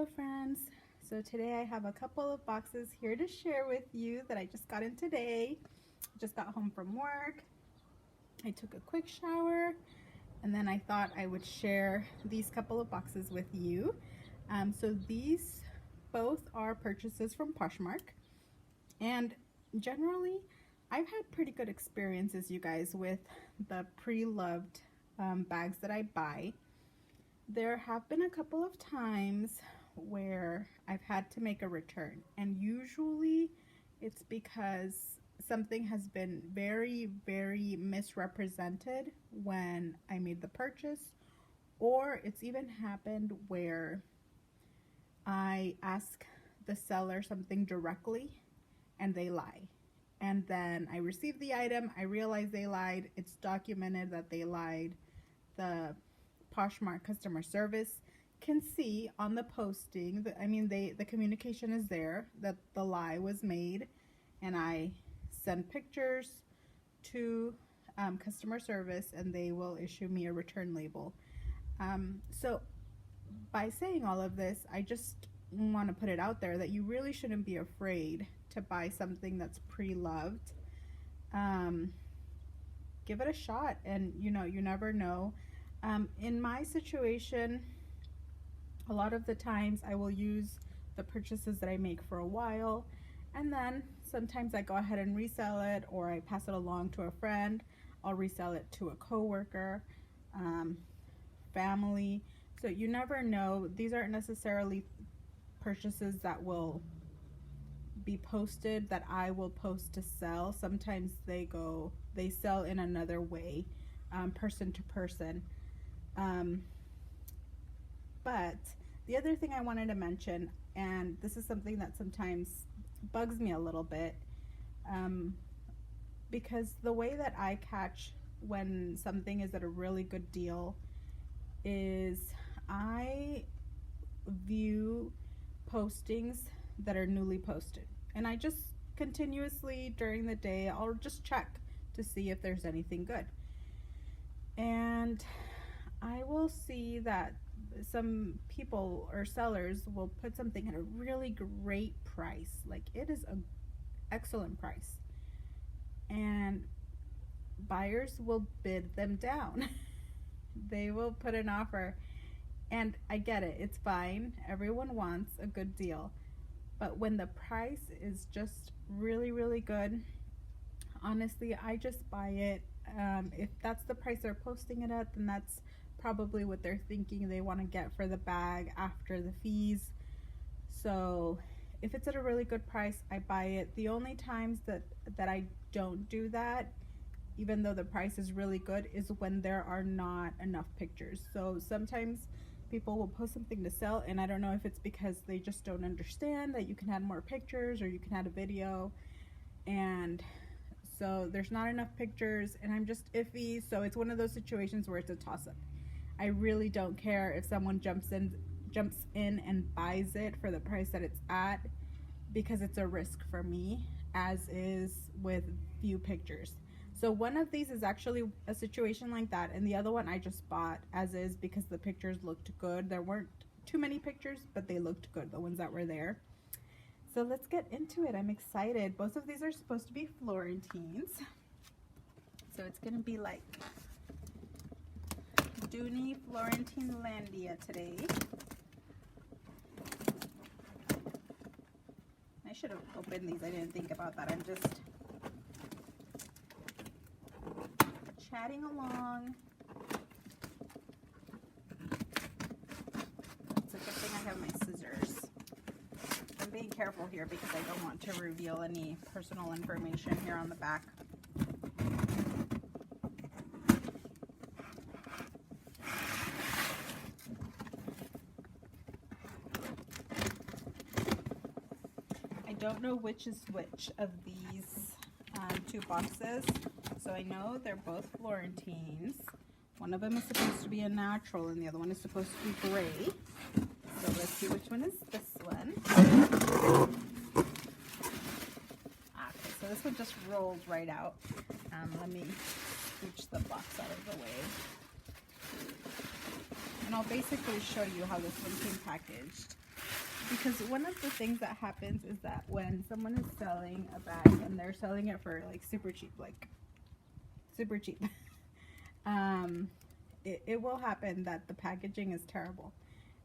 Hello friends, so today I have a couple of boxes here to share with you that I just got in today. Just got home from work. I took a quick shower and then I thought I would share these couple of boxes with you. So these both are purchases from Poshmark, and generally I've had pretty good experiences, you guys, with the pre-loved bags that I buy. There have been a couple of times where I've had to make a return, and usually it's because something has been very misrepresented when I made the purchase, or it's even happened where I ask the seller something directly and they lie, and then I receive the item, I realize they lied, it's documented that they lied. The Poshmark customer service can see on the posting that, the communication is there that the lie was made, and I send pictures to customer service and they will issue me a return label. So by saying all of this, I just want to put it out there that you really shouldn't be afraid to buy something that's pre-loved. Give it a shot, and you never know. In my situation, a lot of the times I will use the purchases that I make for a while, and then sometimes I go ahead and resell it, or I pass it along to a friend. I'll resell it to a coworker, family. So you never know. These aren't necessarily purchases that will be posted that I will post to sell. Sometimes they sell in another way, person to person. But the other thing I wanted to mention, and this is something that sometimes bugs me a little bit, because the way that I catch when something is at a really good deal is I view postings that are newly posted, and I just continuously during the day I'll just check to see if there's anything good, and I will see that some people or sellers will put something at a really great price, like it is an excellent price, and buyers will bid them down. They will put an offer, and I get it, it's fine, everyone wants a good deal, but when the price is just really good, honestly, I just buy it. If that's the price they're posting it at, then that's probably what they're thinking they want to get for the bag after the fees. So if it's at a really good price, I buy it. The only times that I don't do that, even though the price is really good, is when there are not enough pictures. So sometimes people will post something to sell, and I don't know if it's because they just don't understand that you can add more pictures or you can add a video, and so there's not enough pictures and I'm just iffy. So it's one of those situations where it's a toss-up. I really don't care if someone jumps in and buys it for the price that it's at, because it's a risk for me, as is with few pictures. So one of these is actually a situation like that, and the other one I just bought as is because the pictures looked good. There weren't too many pictures, but they looked good, the ones that were there. So let's get into it. I'm excited. Both of these are supposed to be Florentines. So it's gonna be like Dooney Florentinelandia today. I should have opened these. I didn't think about that. I'm just chatting along. It's a good thing I have my scissors. I'm being careful here because I don't want to reveal any personal information here on the back. I don't know which is which of these two boxes, so I know they're both Florentines. One of them is supposed to be a natural and the other one is supposed to be gray. So let's see which one is this one. Okay, so this one just rolls right out. Let me scooch the box out of the way. And I'll basically show you how this one came packaged. because one of the things that happens is that when someone is selling a bag and they're selling it for like super cheap, it will happen that the packaging is terrible,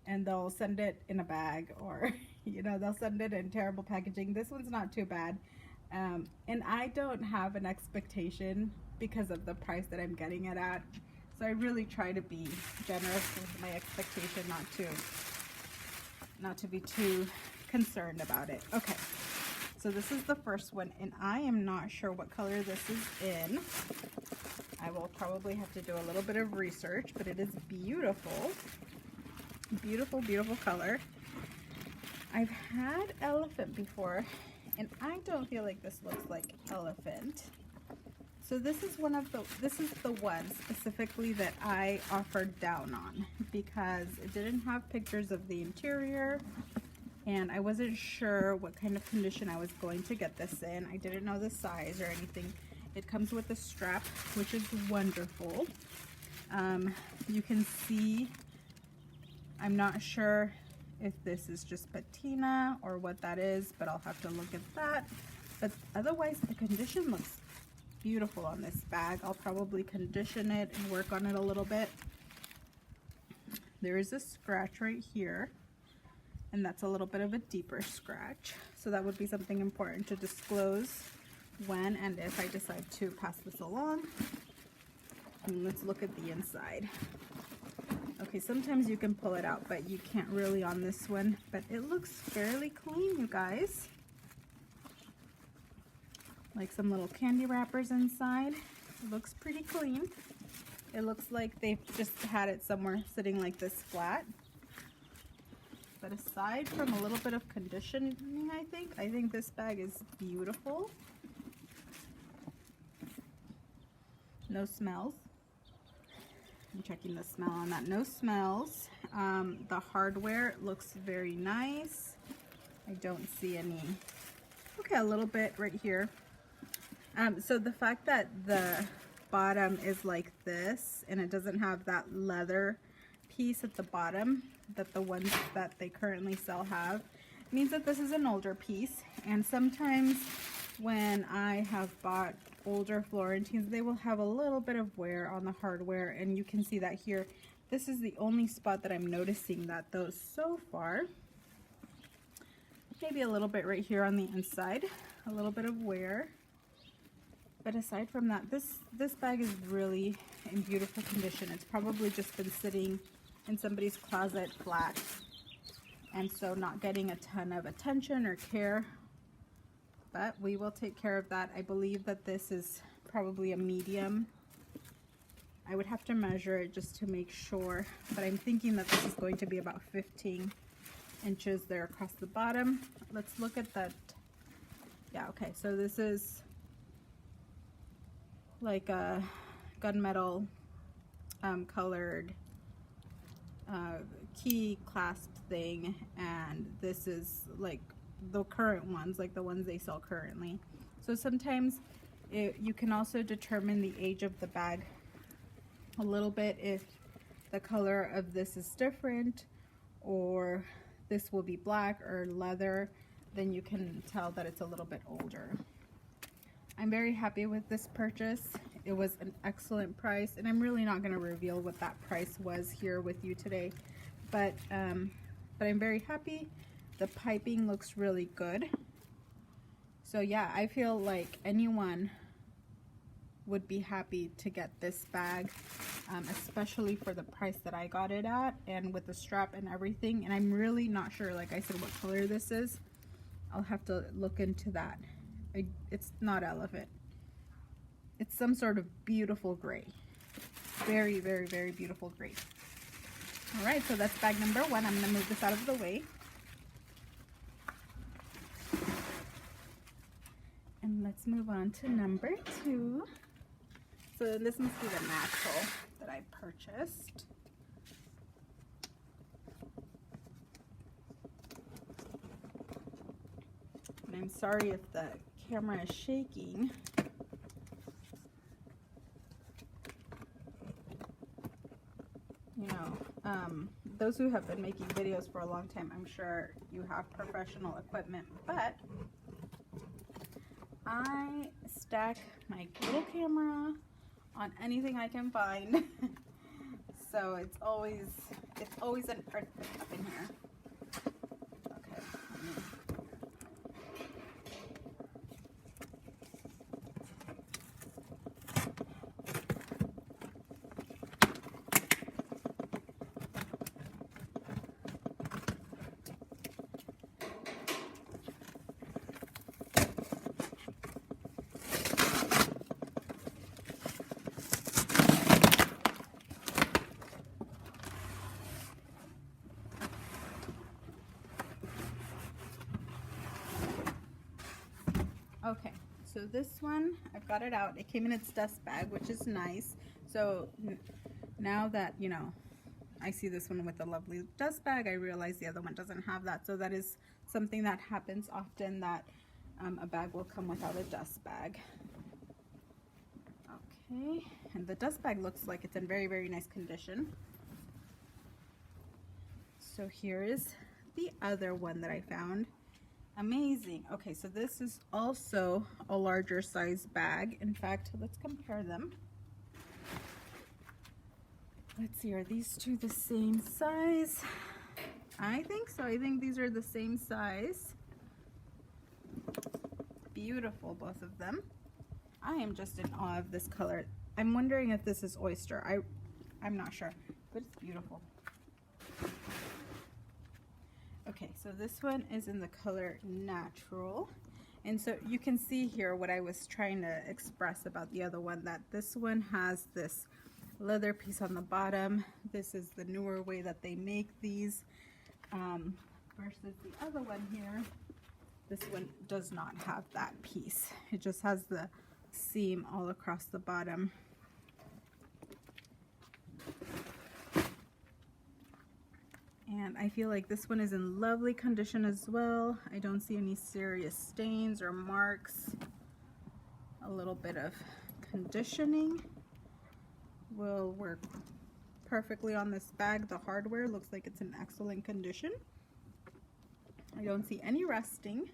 and they'll send it in a bag, or you know, they'll send it in terrible packaging. This one's not too bad, and I don't have an expectation because of the price that I'm getting it at, so I really try to be generous with my expectation, not to be too concerned about it. Okay, so this is the first one, and I am not sure what color this is in. I will probably have to do a little bit of research, but it is beautiful. Beautiful, beautiful color. I've had elephant before, and I don't feel like this looks like elephant. So this is the one specifically that I offered down on because it didn't have pictures of the interior, and I wasn't sure what kind of condition I was going to get this in. I didn't know the size or anything. It comes with a strap, which is wonderful. You can see, I'm not sure if this is just patina or what that is, but I'll have to look at that. But otherwise, the condition looks beautiful on this bag. I'll probably condition it and work on it a little bit. There is a scratch right here, and that's a little bit of a deeper scratch. So that would be something important to disclose when and if I decide to pass this along. And let's look at the inside. Okay, sometimes you can pull it out, but you can't really on this one, but it looks fairly clean, you guys. Like some little candy wrappers inside. It looks pretty clean. It looks like they've just had it somewhere sitting like this flat. But aside from a little bit of conditioning, I think this bag is beautiful. No smells. I'm checking the smell on that. No smells. The hardware looks very nice. I don't see any. Okay, a little bit right here. So the fact that the bottom is like this and it doesn't have that leather piece at the bottom that the ones that they currently sell have means that this is an older piece. And sometimes when I have bought older Florentines, they will have a little bit of wear on the hardware, and you can see that here. This is the only spot that I'm noticing that though so far. Maybe a little bit right here on the inside, a little bit of wear. But aside from that, this bag is really in beautiful condition. It's probably just been sitting in somebody's closet flat, and so not getting a ton of attention or care. But we will take care of that. I believe that this is probably a medium. I would have to measure it just to make sure, but I'm thinking that this is going to be about 15 inches there across the bottom. Let's look at that. Yeah, okay, so this is like a gunmetal colored key clasp thing, and this is like the current ones, like the ones they sell currently. So sometimes you can also determine the age of the bag a little bit if the color of this is different, or this will be black or leather, then you can tell that it's a little bit older. I'm very happy with this purchase. It was an excellent price, and I'm really not going to reveal what that price was here with you today, but I'm very happy. The piping looks really good. So yeah, I feel like anyone would be happy to get this bag, especially for the price that I got it at, and with the strap and everything. And I'm really not sure, like I said, what color this is. I'll have to look into that. It's not elephant. It's some sort of beautiful gray. Very, very, very beautiful gray. All right, so that's bag number one. I'm gonna move this out of the way. And let's move on to number two. So this must be the natural that I purchased. And I'm sorry if the camera is shaking. You know, those who have been making videos for a long time, I'm sure you have professional equipment, but I stack my little camera on anything I can find. So it's always an earthquake up in here. Okay. Okay, so this one, I've got it out. It came in its dust bag, which is nice. So now that, you know, I see this one with a lovely dust bag, I realize the other one doesn't have that. So that is something that happens often, that a bag will come without a dust bag. Okay, and the dust bag looks like it's in very, very nice condition. So here is the other one that I found. Amazing. Okay, so this is also a larger size bag. In fact, let's compare them. Let's see, are these two the same size? I think so. I think these are the same size. Beautiful, both of them. I am just in awe of this color. I'm wondering if this is Oyster. I'm not sure, but it's beautiful. Okay, so this one is in the color Natural. And so you can see here what I was trying to express about the other one, that this one has this leather piece on the bottom. This is the newer way that they make these, versus the other one here. This one does not have that piece. It just has the seam all across the bottom. And I feel like this one is in lovely condition as well. I don't see any serious stains or marks. A little bit of conditioning will work perfectly on this bag. The hardware looks like it's in excellent condition. I don't see any rusting.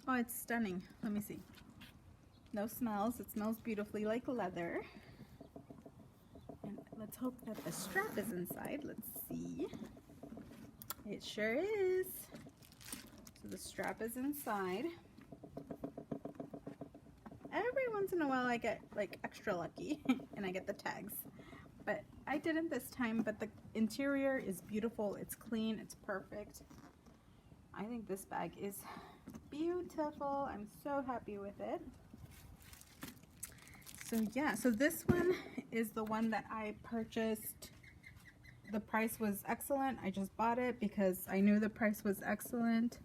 Oh, it's stunning. Let me see. No smells. It smells beautifully like leather. And let's hope that the strap is inside. Let's see. It sure is. So the strap is inside. Every once in a while I get like extra lucky and I get the tags. But I didn't this time, but the interior is beautiful. It's clean. It's perfect. I think this bag is beautiful. I'm so happy with it. So yeah, so this one is the one that I purchased. The price was excellent. I just bought it because I knew the price was excellent.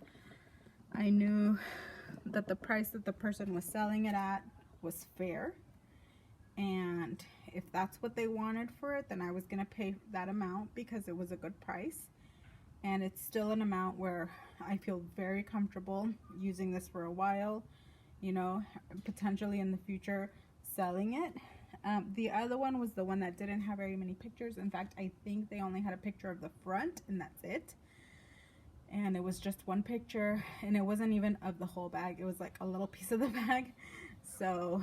I knew that the price that the person was selling it at was fair. And if that's what they wanted for it, then I was gonna pay that amount because it was a good price. And it's still an amount where I feel very comfortable using this for a while, you know, potentially in the future selling it. The other one was the one that didn't have very many pictures. In fact, I think they only had a picture of the front and that's it. And it was just one picture, and it wasn't even of the whole bag. It was like a little piece of the bag. So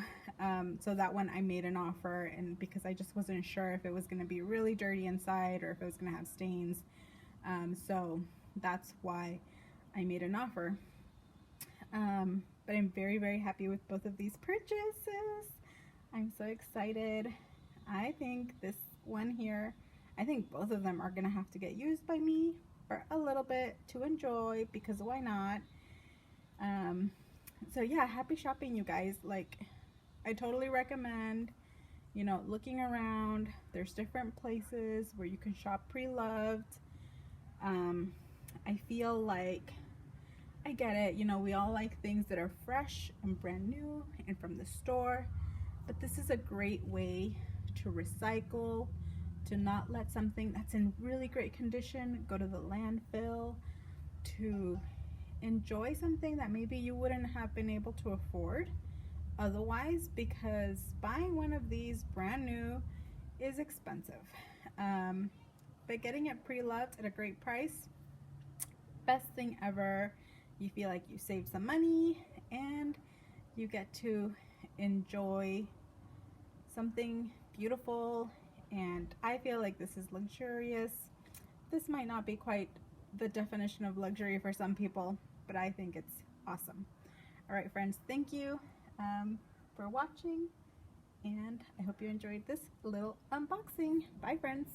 so that one I made an offer, and because I just wasn't sure if it was going to be really dirty inside or if it was going to have stains. So that's why I made an offer. But I'm very, very happy with both of these purchases. I'm so excited. I think this one here, I think both of them are going to have to get used by me for a little bit to enjoy, because why not? So yeah, happy shopping, you guys. Like, I totally recommend, you know, looking around. There's different places where you can shop pre-loved. I feel like, I get it, you know, we all like things that are fresh and brand new and from the store, but this is a great way to recycle, to not let something that's in really great condition go to the landfill, to enjoy something that maybe you wouldn't have been able to afford otherwise, because buying one of these brand new is expensive. But getting it pre-loved at a great price, best thing ever. You feel like you saved some money and you get to enjoy something beautiful, and I feel like this is luxurious. This might not be quite the definition of luxury for some people, but I think it's awesome. All right, friends, thank you for watching, and I hope you enjoyed this little unboxing. Bye, friends.